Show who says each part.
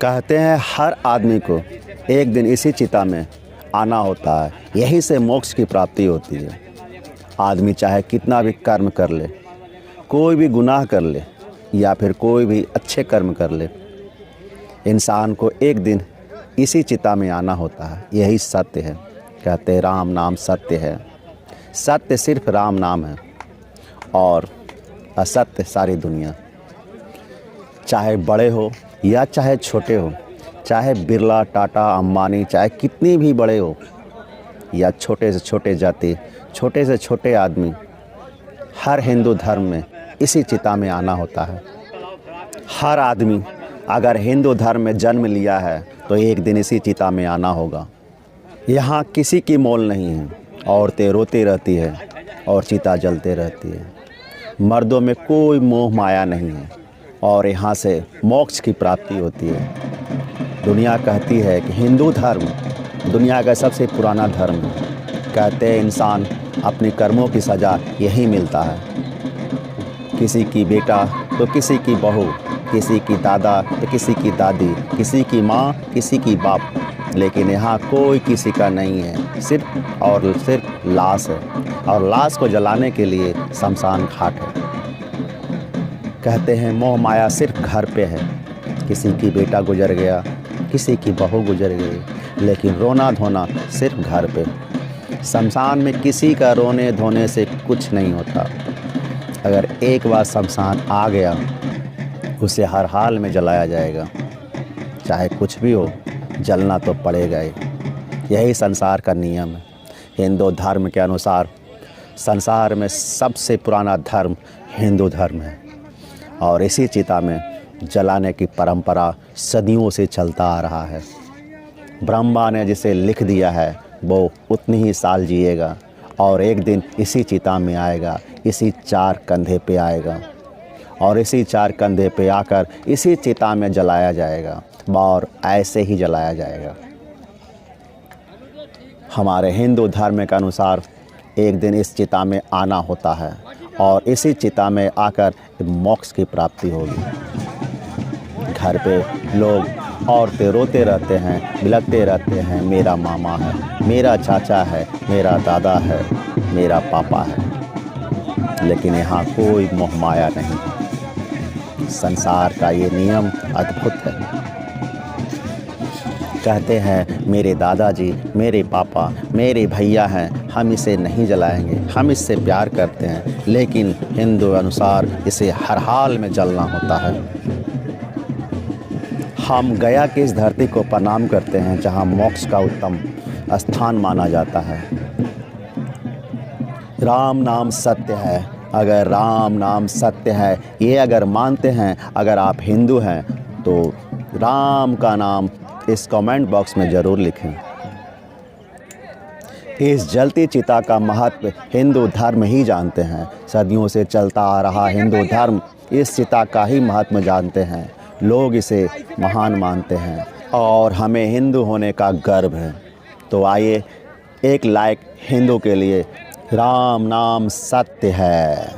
Speaker 1: कहते हैं हर आदमी को एक दिन इसी चिता में आना होता है, यहीं से मोक्ष की प्राप्ति होती है। आदमी चाहे कितना भी कर्म कर ले, कोई भी गुनाह कर ले या फिर कोई भी अच्छे कर्म कर ले, इंसान को एक दिन इसी चिता में आना होता है। यही सत्य है। कहते हैं राम नाम सत्य है। सत्य सिर्फ राम नाम है और असत्य सारी दुनिया। चाहे बड़े हो या चाहे छोटे हो, चाहे बिरला, टाटा, अंबानी, चाहे कितनी भी बड़े हो या छोटे से छोटे जाति, छोटे से छोटे आदमी, हर हिंदू धर्म में इसी चिता में आना होता है। हर आदमी अगर हिंदू धर्म में जन्म लिया है तो एक दिन इसी चिता में आना होगा। यहाँ किसी की मोल नहीं है। औरतें रोती रहती है और चिता जलते रहती है। मर्दों में कोई मोह माया नहीं है और यहाँ से मोक्ष की प्राप्ति होती है। दुनिया कहती है कि हिंदू धर्म दुनिया का सबसे पुराना धर्म है। कहते हैं इंसान अपने कर्मों की सज़ा यही मिलता है। किसी की बेटा तो किसी की बहू, किसी की दादा तो किसी की दादी, किसी की माँ, किसी की बाप, लेकिन यहाँ कोई किसी का नहीं है। सिर्फ और सिर्फ लाश है और लाश को जलाने के लिए शमशान घाट है। कहते हैं मोह माया सिर्फ घर पे है। किसी की बेटा गुजर गया, किसी की बहू गुजर गई, लेकिन रोना धोना सिर्फ घर पे। शमशान में किसी का रोने धोने से कुछ नहीं होता। अगर एक बार शमशान आ गया, उसे हर हाल में जलाया जाएगा। चाहे कुछ भी हो, जलना तो पड़ेगा ही। यही संसार का नियम है। हिंदू धर्म के अनुसार संसार में सबसे पुराना धर्म हिंदू धर्म है और इसी चिता में जलाने की परंपरा सदियों से चलता आ रहा है। ब्रह्मा ने जिसे लिख दिया है वो उतनी ही साल जिएगा और एक दिन इसी चिता में आएगा, इसी चार कंधे पे आएगा और इसी चार कंधे पे आकर इसी चिता में जलाया जाएगा और ऐसे ही जलाया जाएगा। हमारे हिंदू धर्म के अनुसार एक दिन इस चिता में आना होता है और इसी चिता में आकर मोक्ष की प्राप्ति होगी। घर पे लोग औरतें रोते रहते हैं, बिलखते रहते हैं, मेरा मामा है, मेरा चाचा है, मेरा दादा है, मेरा पापा है, लेकिन यहाँ कोई मोह माया नहीं। संसार का ये नियम अद्भुत है। कहते हैं मेरे दादाजी, मेरे पापा, मेरे भैया हैं, हम इसे नहीं जलाएंगे, हम इससे प्यार करते हैं, लेकिन हिंदू अनुसार इसे हर हाल में जलना होता है। हम गया की इस धरती को प्रणाम करते हैं जहां मोक्ष का उत्तम स्थान माना जाता है। राम नाम सत्य है। अगर राम नाम सत्य है, ये अगर मानते हैं, अगर आप हिंदू हैं तो राम का नाम इस कमेंट बॉक्स में ज़रूर लिखें। इस जलती चिता का महत्व हिंदू धर्म ही जानते हैं। सदियों से चलता आ रहा हिंदू धर्म इस चिता का ही महत्व जानते हैं। लोग इसे महान मानते हैं और हमें हिंदू होने का गर्व है। तो आइए एक लाइक हिंदू के लिए। राम नाम सत्य है।